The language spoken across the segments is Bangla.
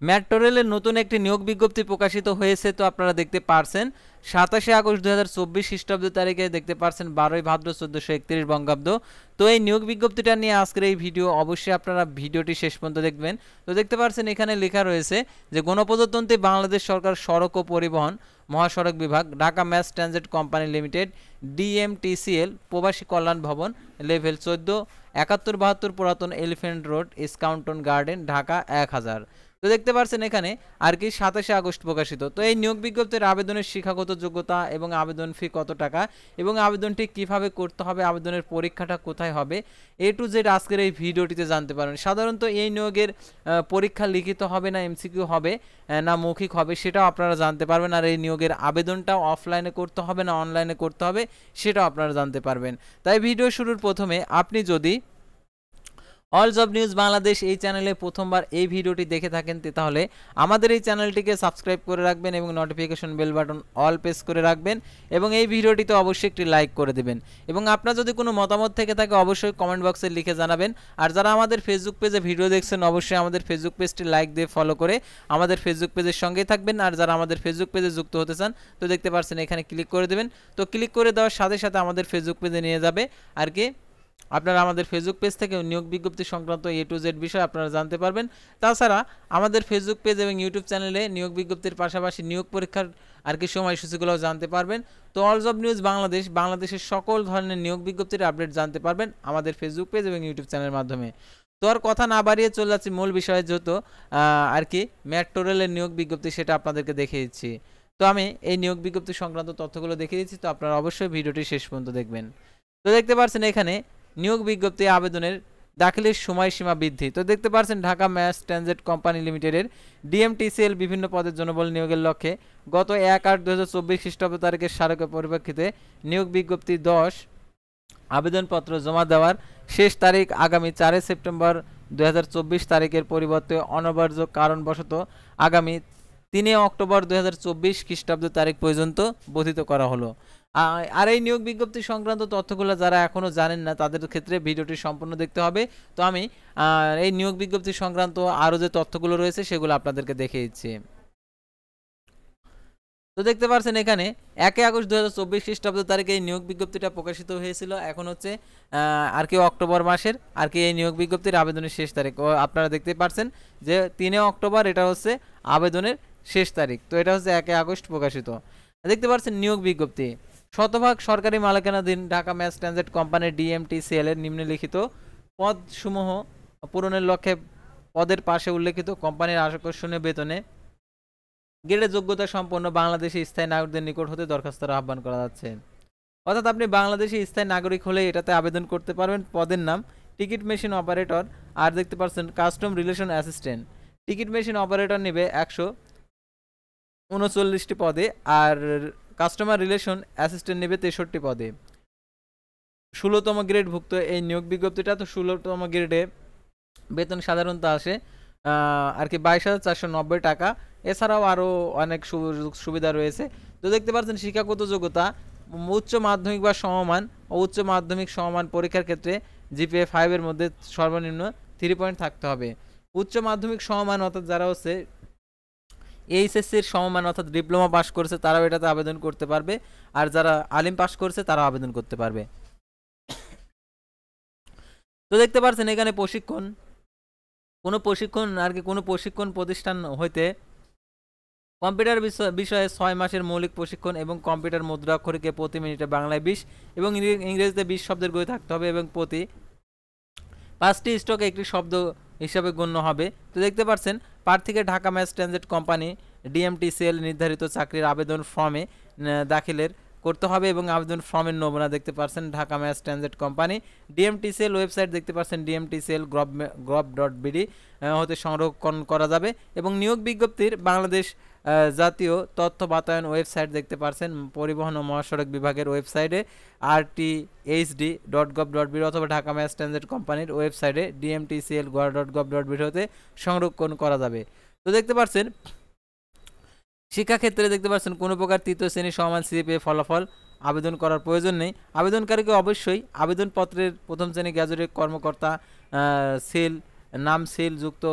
মেট্রো রেলের নতুন একটি নিয়োগ বিজ্ঞপ্তি প্রকাশিত হয়েছে। তো আপনারা দেখতে পারছেন 27 আগস্ট 2024 খ্রিস্টাব্দ তারিখে দেখতে পারছেন 12ই ভাদ্র 1431 বঙ্গাব্দ। তো এই নিয়োগ বিজ্ঞপ্তিটা নিয়ে আজকের এই ভিডিও, অবশ্যই আপনারা ভিডিওটি শেষ পর্যন্ত দেখবেন। তো দেখতে পারছেন এখানে লেখা রয়েছে যে গণপ্রজাতন্ত্রী বাংলাদেশ সরকার সড়ক ও পরিবহন মহাসড়ক বিভাগ, Dhaka mass transit company limited, DMTCL, Probashi Kalyan Bhaban, level 14, 7172 পুরাতন elephant road, Eskaton garden, Dhaka 1000। তো দেখতে পাচ্ছেন এখানে আর কি 27 আগস্ট প্রকাশিত। তো এই নিয়োগ বিজ্ঞপ্তির আবেদনের শিক্ষাগত যোগ্যতা এবং আবেদন ফি কত টাকা এবং আবেদনটি কিভাবে করতে হবে, আবেদনের পরীক্ষাটা কোথায় হবে, এ টু জেড আজকের এই ভিডিওটিতে জানতে পারবেন। সাধারণত এই নিয়োগের পরীক্ষা লিখিত হবে না এমসিকিউ হবে না মৌখিক হবে, সেটাও আপনারা জানতে পারবেন। আর এই নিয়োগের আবেদনটাও অফলাইনে করতে হবে না অনলাইনে করতে হবে, সেটাও আপনারা জানতে পারবেন। তাই ভিডিও শুরুর প্রথমে আপনি যদি অল জব নিউজ বাংলাদেশ এই চ্যানেলে প্রথমবার এই ভিডিওটি দেখে থাকেন তাহলে আমাদের এই চ্যানেলটিকে সাবস্ক্রাইব করে রাখবেন এবং notification bell button all press করে রাখবেন এবং এই ভিডিওটিতে অবশ্যই একটি লাইক করে দেবেন। এবং আপনার যদি কোনো মতামত থেকে থাকে অবশ্যই কমেন্ট বক্সে লিখে জানাবেন। আর যারা আমাদের ফেসবুক পেজে ভিডিও দেখছেন অবশ্যই আমাদের ফেসবুক পেজটি লাইক দিয়ে ফলো করে আমাদের ফেসবুক পেজের সঙ্গেই থাকবেন। আর যারা আমাদের ফেসবুক পেজে যুক্ত হতে চান তো দেখতে পাচ্ছেন এখানে ক্লিক করে দেবেন। তো ক্লিক করে দেওয়ার সাথে সাথে আমাদের ফেসবুক পেজে নিয়ে যাবে আর কি আপনারা আমাদের ফেসবুক পেজ থেকে নিয়োগ বিজ্ঞপ্তি সংক্রান্ত এ টু জেড বিষয় আপনারা জানতে পারবেন। তাছাড়া আমাদের ফেসবুক পেজ এবং ইউটিউব চ্যানেলে নিয়োগ বিজ্ঞপ্তির পাশাপাশি নিয়োগ পরীক্ষার আর কি সময়সূচিগুলোও জানতে পারবেন। তো অল জব নিউজ বাংলাদেশ বাংলাদেশের সকল ধরনের নিয়োগ বিজ্ঞপ্তির আপডেট জানতে পারবেন আমাদের ফেসবুক পেজ এবং ইউটিউব চ্যানেলের মাধ্যমে। তো আর কথা না বাড়িয়ে চলে যাচ্ছি মূল বিষয়ে, যেহেতু আর কি মেট্রো রেলের নিয়োগ বিজ্ঞপ্তি সেটা আপনাদেরকে দেখিয়ে দিচ্ছি। তো আমি এই নিয়োগ বিজ্ঞপ্তি সংক্রান্ত তথ্যগুলো দেখিয়ে দিচ্ছি, তো আপনারা অবশ্যই ভিডিওটি শেষ পর্যন্ত দেখবেন। তো দেখতে পাচ্ছেন এখানে নিয়োগ বিজ্ঞপ্তি আবেদনের দাখিলের সময়সীমা বৃদ্ধি। তো দেখতে পাচ্ছেন ঢাকা ম্যাস ট্রানজিট কোম্পানি লিমিটেডের ডিএমটিসিএল বিভিন্ন পদের জনবল নিয়োগের লক্ষ্যে গত 1/8/2024 খ্রিস্টাব্দ তারিখের স্মারকের পরিপ্রেক্ষিতে নিয়োগ বিজ্ঞপ্তি 10 আবেদনপত্র জমা দেওয়ার শেষ তারিখ আগামী 4 সেপ্টেম্বর 2024 তারিখের পরিবর্তে অনিবার্য কারণবশত আগামী 3 অক্টোবর 2024 খ্রিস্টাব্দ তারিখ পর্যন্ত বর্ধিত করা হলো। আর এই নিয়োগ বিজ্ঞপ্তি সংক্রান্ত তথ্যগুলো যারা এখনও জানেন না তাদের ক্ষেত্রে ভিডিওটি সম্পূর্ণ দেখতে হবে। তো আমি এই নিয়োগ বিজ্ঞপ্তি সংক্রান্ত আরও যে তথ্যগুলো রয়েছে সেগুলো আপনাদেরকে দেখিয়ে দিচ্ছি। তো দেখতে পাচ্ছেন এখানে 1 আগস্ট 2024 খ্রিস্টাব্দ তারিখে এই নিয়োগ বিজ্ঞপ্তিটা প্রকাশিত হয়েছিল। এখন হচ্ছে আর কি অক্টোবর মাসের আর কি এই নিয়োগ বিজ্ঞপ্তির আবেদনের শেষ তারিখ আপনারা দেখতে পাচ্ছেন যে 3 অক্টোবর এটা হচ্ছে আবেদনের শেষ তারিখ। তো এটা হচ্ছে 1 আগস্ট প্রকাশিত। দেখতে পাচ্ছেন নিয়োগ বিজ্ঞপ্তি শতভাগ সরকারি মালিকানাধীন Dhaka mass transit company DMTCL এর নিম্নলিখিত পদসমূহ পূরণের লক্ষ্যে পদের পাশে উল্লেখিত কোম্পানির আকর্ষণীয় বেতনে গ্রেডে যোগ্যতা সম্পন্ন বাংলাদেশি স্থায়ী নাগরিকদের নিকট হতে দরখাস্তের আহ্বান করা যাচ্ছে। অর্থাৎ আপনি বাংলাদেশি স্থায়ী নাগরিক হলে এটাতে আবেদন করতে পারবেন। পদের নাম টিকিট মেশিন অপারেটর। আর দেখতে পাচ্ছেন custom relation assistant. Ticket machine operator নেবে 139টি পদে আর কাস্টমার রিলেশন অ্যাসিস্ট্যান্ট নেবে 63 পদে। 16তম গ্রেডভুক্ত এই নিয়োগ বিজ্ঞপ্তিটা। তো 16তম গ্রেডে বেতন সাধারণত আসে আর কি 22,490 টাকা। এছাড়াও আরও অনেক সুযোগ সুবিধা রয়েছে। তো দেখতে পাচ্ছেন শিক্ষাগত যোগ্যতা উচ্চ মাধ্যমিক বা সমমান ও উচ্চ মাধ্যমিক সমমান পরীক্ষার ক্ষেত্রে জিপিএ 5 এর মধ্যে সর্বনিম্ন 3 পয়েন্ট থাকতে হবে। উচ্চ মাধ্যমিক সমমান অর্থাৎ যারা হচ্ছে এইচএসসির সমমান অর্থাৎ ডিপ্লোমা পাস করেছে তারাও এটাতে আবেদন করতে পারবে। আর যারা আলিম পাস করেছে তারাও আবেদন করতে পারবে। তো দেখতে পাচ্ছেন এখানে কোনো প্রশিক্ষণ প্রতিষ্ঠান হইতে কম্পিউটার বিষয়ে 6 মাসের মৌলিক প্রশিক্ষণ এবং কম্পিউটার মুদ্রাক্ষরিকে প্রতি মিনিটে বাংলায় 20 এবং ইংরেজিতে 20 শব্দের বই থাকতে হবে এবং প্রতি 5টি স্টকে একটি শব্দ হিসাবে গণ্য হবে। তো দেখতে পাচ্ছেন প্রার্থীকে Dhaka mass transit company DMTCL নির্ধারিত চাকরির আবেদন ফর্মে দাখিলের করতে হবে এবং আবেদন ফর্মের নমুনা দেখতে পাচ্ছেন Dhaka mass transit company DMTCL website দেখতে পাচ্ছেন dmtcl.gov.bd হতে সংরক্ষণ করা যাবে এবং নিয়োগ বিজ্ঞপ্তির বাংলাদেশ জাতীয় তথ্য বাতায়ন ওয়েবসাইট দেখতে পাচ্ছেন পরিবহন ও মহাসড়ক বিভাগের ওয়েবসাইটে rthd.gov.bd অথবা ঢাকা ম্যাস ট্রানজিট কোম্পানির ওয়েবসাইটে dmtcl.gov.bd হতে সংরক্ষণ করা যাবে। তো দেখতে পাচ্ছেন শিক্ষাক্ষেত্রে দেখতে পাচ্ছেন কোনো প্রকার তৃতীয় শ্রেণী সমান সিজিপিএ ফলাফল আবেদন করার প্রয়োজন নেই। আবেদনকারীকে অবশ্যই আবেদনপত্রের প্রথম শ্রেণী গ্র্যাজুয়েট কর্মকর্তা সিল যুক্ত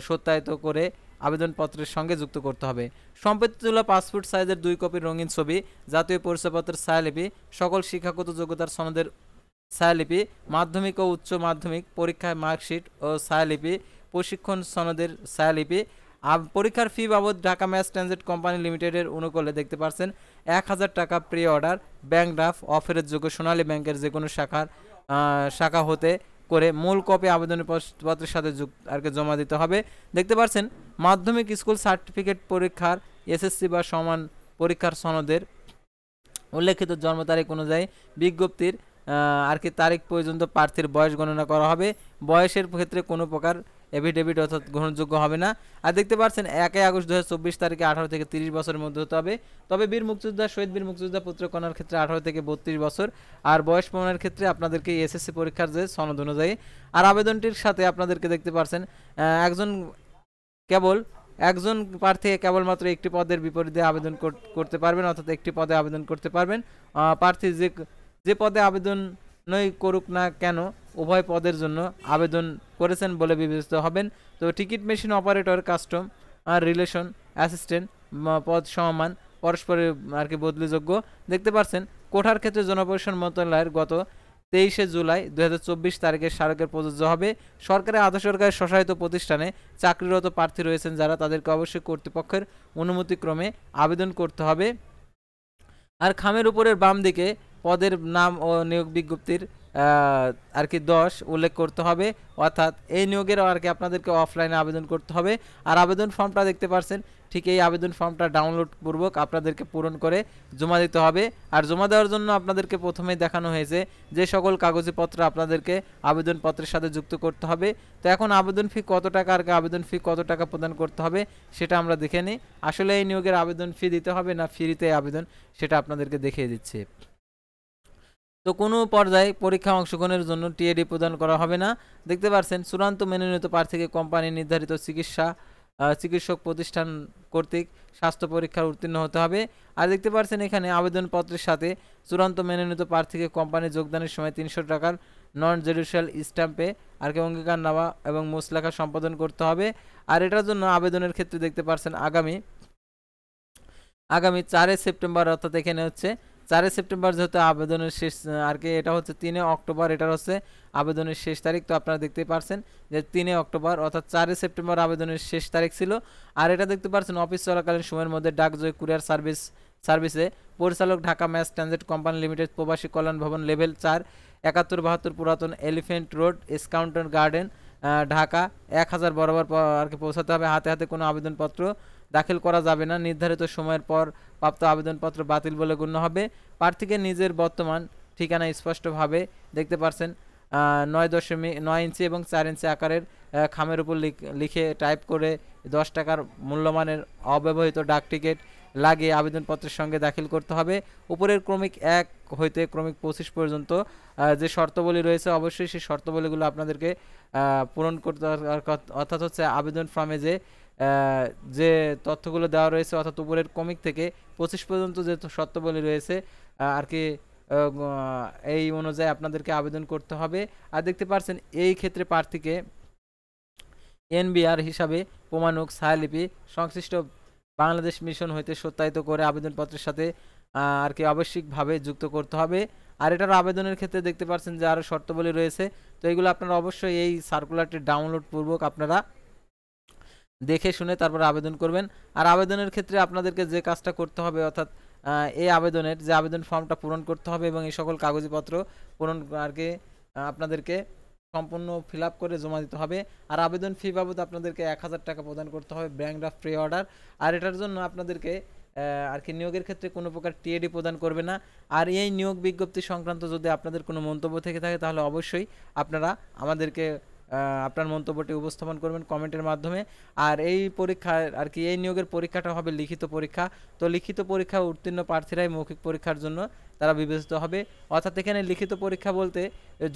সত্যায়িত করে আবেদনপত্রের সঙ্গে যুক্ত করতে হবে। সম্প্রতি তোলা পাসপোর্ট সাইজের 2 কপির রঙিন ছবি, জাতীয় পরিচয়পত্রের ছায়ালিপি, সকল শিক্ষাগত যোগ্যতার সনদের ছায়ালিপি, মাধ্যমিক ও উচ্চ মাধ্যমিক পরীক্ষায় মার্কশিট ও ছায়ালিপি, প্রশিক্ষণ সনদের ছায়ালিপি। পরীক্ষার ফি বাবদ ঢাকা ম্যাস ট্রানজিট কোম্পানি লিমিটেডের অনুকূলে দেখতে পাচ্ছেন 1000 টাকা প্রি অর্ডার, ব্যাংক ড্রাফট অফারের যোগ্য সোনালী ব্যাংকের যে কোনো শাখা হতে করে মূল কপি আবেদনের পত্রের সাথে জমা দিতে হবে। দেখতে পাচ্ছেন মাধ্যমিক স্কুল সার্টিফিকেট পরীক্ষার এসএসসি বা সমান পরীক্ষার সনদের উল্লেখিত জন্ম তারিখ অনুযায়ী বিজ্ঞপ্তির তারিখ পর্যন্ত প্রার্থীর বয়স গণনা করা হবে। বয়সের ক্ষেত্রে কোনো প্রকার এফিডেভিট অর্থাৎ গ্রহণযোগ্য হবে না। আর দেখতে পাচ্ছেন 1 আগস্ট 2024 তারিখে 18 থেকে 30 বছরের মধ্যে হতে হবে। তবে বীর মুক্তিযোদ্ধা শহীদ বীর মুক্তিযোদ্ধা পুত্র কন্যার ক্ষেত্রে 18 থেকে 32 বছর। আর বয়স প্রমাণের ক্ষেত্রে আপনাদেরকে এসএসসি পরীক্ষার যে সনদ অনুযায়ী। আর আবেদনটির সাথে আপনাদেরকে দেখতে পাচ্ছেন একজন প্রার্থী কেবলমাত্র একটি পদের বিপরীতে আবেদন করতে পারবেন, অর্থাৎ একটি পদে আবেদন করতে পারবেন। প্রার্থী যে পদে আবেদনই করুক না কেন উভয় পদের জন্য আবেদন করেছেন বলে বিবেচিত হবেন। তো টিকিট মেশিন অপারেটর, কাস্টম আর রিলেশন অ্যাসিস্ট্যান্ট পদ সমমান পরস্পরের বদলিযোগ্য। দেখতে পাচ্ছেন কোঠার ক্ষেত্রে জনপ্রশাসন মন্ত্রণালয়ের গত 23 জুলাই 2024 তারিখে স্মারকের প্রযোজ্য হবে। সরকারি আধা সরকারি স্বশাসিত প্রতিষ্ঠানে চাকরিরত প্রার্থী রয়েছেন যারা, তাদেরকে অবশ্যই কর্তৃপক্ষের অনুমতিক্রমে আবেদন করতে হবে। আর খামের উপরের বাম দিকে পদের নাম ও নিয়োগ বিজ্ঞপ্তির 10 উল্লেখ করতে হবে, অর্থাৎ এই নিয়োগের আপনাদেরকে অফলাইনে আবেদন করতে হবে। আর আবেদন ফর্মটা দেখতে পাচ্ছেন, ঠিক এই আবেদন ফর্মটা ডাউনলোড পূর্বক আপনাদেরকে পূরণ করে জমা দিতে হবে। আর জমা দেওয়ার জন্য আপনাদেরকে প্রথমেই দেখানো হয়েছে যে সকল কাগজপত্র আপনাদেরকে আবেদনপত্রের সাথে যুক্ত করতে হবে। তো এখন আবেদন ফি কত টাকা আবেদন ফি কত টাকা প্রদান করতে হবে সেটা আমরা দেখে নিই। আসলে এই নিয়োগের আবেদন ফি দিতে হবে না ফ্রিতে আবেদন, সেটা আপনাদেরকে দেখিয়ে দিচ্ছে। তো কোনো পর্যায়ে পরীক্ষা অংশগ্রহণের জন্য টিএডি প্রদান করা হবে না। দেখতে পাচ্ছেন চূড়ান্ত মনোনীত প্রার্থীকে কোম্পানি নির্ধারিত চিকিৎসক প্রতিষ্ঠান কর্তৃক স্বাস্থ্য পরীক্ষার উত্তীর্ণ হতে হবে। আর দেখতে পাচ্ছেন এখানে আবেদনপত্রের সাথে চূড়ান্ত মনোনীত প্রার্থীকে কোম্পানি যোগদানের সময় 300 টাকার নন জুডিশিয়াল স্ট্যাম্পে অঙ্গীকারনামা এবং মুচলেখা সম্পাদন করতে হবে। আর এটার জন্য আবেদনের ক্ষেত্রে দেখতে পাচ্ছেন আগামী 4 সেপ্টেম্বর, অর্থাৎ এখানে হচ্ছে 4 সেপ্টেম্বর যেহেতু আবেদনের শেষ, এটা হচ্ছে 3 অক্টোবর এটা হচ্ছে আবেদনের শেষ তারিখ। তো আপনারা দেখতেই পারছেন যে 3 অক্টোবর অর্থাৎ 4 সেপ্টেম্বর আবেদনের শেষ তারিখ ছিল। আর এটা দেখতে পাচ্ছেন অফিস চলাকালীন সময়ের মধ্যে ডাকজয় কুরিয়ার সার্ভিসে পরিচালক Dhaka mass transit company limited, Probashi Kalyan Bhaban, level 4, 7172 পুরাতন elephant road, Eskaton garden, Dhaka 1000 বরাবর পৌঁছাতে হবে। হাতে হাতে কোনো আবেদনপত্র দাখিল করা যাবে না। নির্ধারিত সময়ের পর প্রাপ্ত আবেদনপত্র বাতিল বলে গণ্য হবে। প্রার্থীকে নিজের বর্তমান ঠিকানা স্পষ্টভাবে দেখতে পাচ্ছেন 9.9 ইঞ্চি এবং 4 ইঞ্চি আকারের খামের উপর লিখে টাইপ করে 10 টাকার মূল্যমানের অব্যবহৃত ডাক টিকিট লাগিয়ে আবেদনপত্রের সঙ্গে দাখিল করতে হবে। উপরের ক্রমিক 1 হইতে ক্রমিক 25 পর্যন্ত যে শর্তাবলী রয়েছে অবশ্যই সেই শর্তাবলীগুলো আপনাদেরকে পূরণ করতে, অর্থাৎ হচ্ছে আবেদন ফর্মে যে তথ্যগুলো দেওয়া রয়েছে, অর্থাৎ উপরের ক্রমিক থেকে 25 পর্যন্ত যে শর্তাবলী রয়েছে এই অনুযায়ী আপনাদেরকে আবেদন করতে হবে। আর দেখতে পাচ্ছেন এই ক্ষেত্রে প্রার্থীকে এনবিআর হিসাবে প্রমাণক ছায়ালিপি সংশ্লিষ্ট বাংলাদেশ মিশন হইতে সত্যায়িত করে আবেদনপত্রের সাথে আবশ্যিকভাবে যুক্ত করতে হবে। আর এটার আবেদনের ক্ষেত্রে দেখতে পাচ্ছেন যে আরও শর্তাবলী রয়েছে। তো এগুলো আপনারা অবশ্যই এই সার্কুলারটি ডাউনলোড পূর্বক আপনারা দেখে শুনে তারপর আবেদন করবেন। আর আবেদনের ক্ষেত্রে আপনাদেরকে যে কাজটা করতে হবে, অর্থাৎ এই আবেদনের যে আবেদন ফর্মটা পূরণ করতে হবে এবং এই সকল কাগজপত্র পূরণ আপনাদেরকে সম্পূর্ণ ফিল আপ করে জমা দিতে হবে। আর আবেদন ফি বাবদ আপনাদেরকে 1000 টাকা প্রদান করতে হবে, ব্যাংক ড্রাফট প্রি অর্ডার। আর এটার জন্য আপনাদেরকে নিয়োগের ক্ষেত্রে কোনো প্রকার টিএডি প্রদান করবে না। আর এই নিয়োগ বিজ্ঞপ্তি সংক্রান্ত যদি আপনাদের কোনো মন্তব্য থেকে থাকে তাহলে অবশ্যই আপনারা আমাদেরকে আপনার মন্তব্যটি উপস্থাপন করবেন কমেন্টের মাধ্যমে। আর এই পরীক্ষা এই নিয়োগের পরীক্ষাটা হবে লিখিত পরীক্ষা। তো লিখিত পরীক্ষা উত্তীর্ণ প্রার্থীরাই মৌখিক পরীক্ষার জন্য তারা বিবেচিত হবে। অর্থাৎ এখানে লিখিত পরীক্ষা বলতে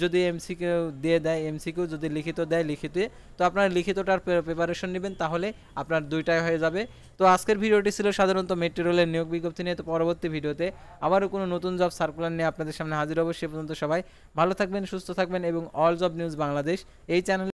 যদি এমসিকিউ দিয়ে দেয়, এমসিকিউ যদি লিখিত দেয় লিখিতে, তো আপনারা লিখিতটার প্রিপারেশন নেবেন, তাহলে আপনার দুইটাই হয়ে যাবে। তো আজকের ভিডিওটি ছিল সাধারণত মেট্রো রেলের নিয়োগ বিজ্ঞপ্তি নিয়ে। তো পরবর্তী ভিডিওতে আবারও কোনো নতুন জব সার্কুলার নিয়ে আপনাদের সামনে হাজির হব। সে পর্যন্ত সবাই ভালো থাকবেন, সুস্থ থাকবেন এবং অল জব নিউজ বাংলাদেশ এই চ্যানেল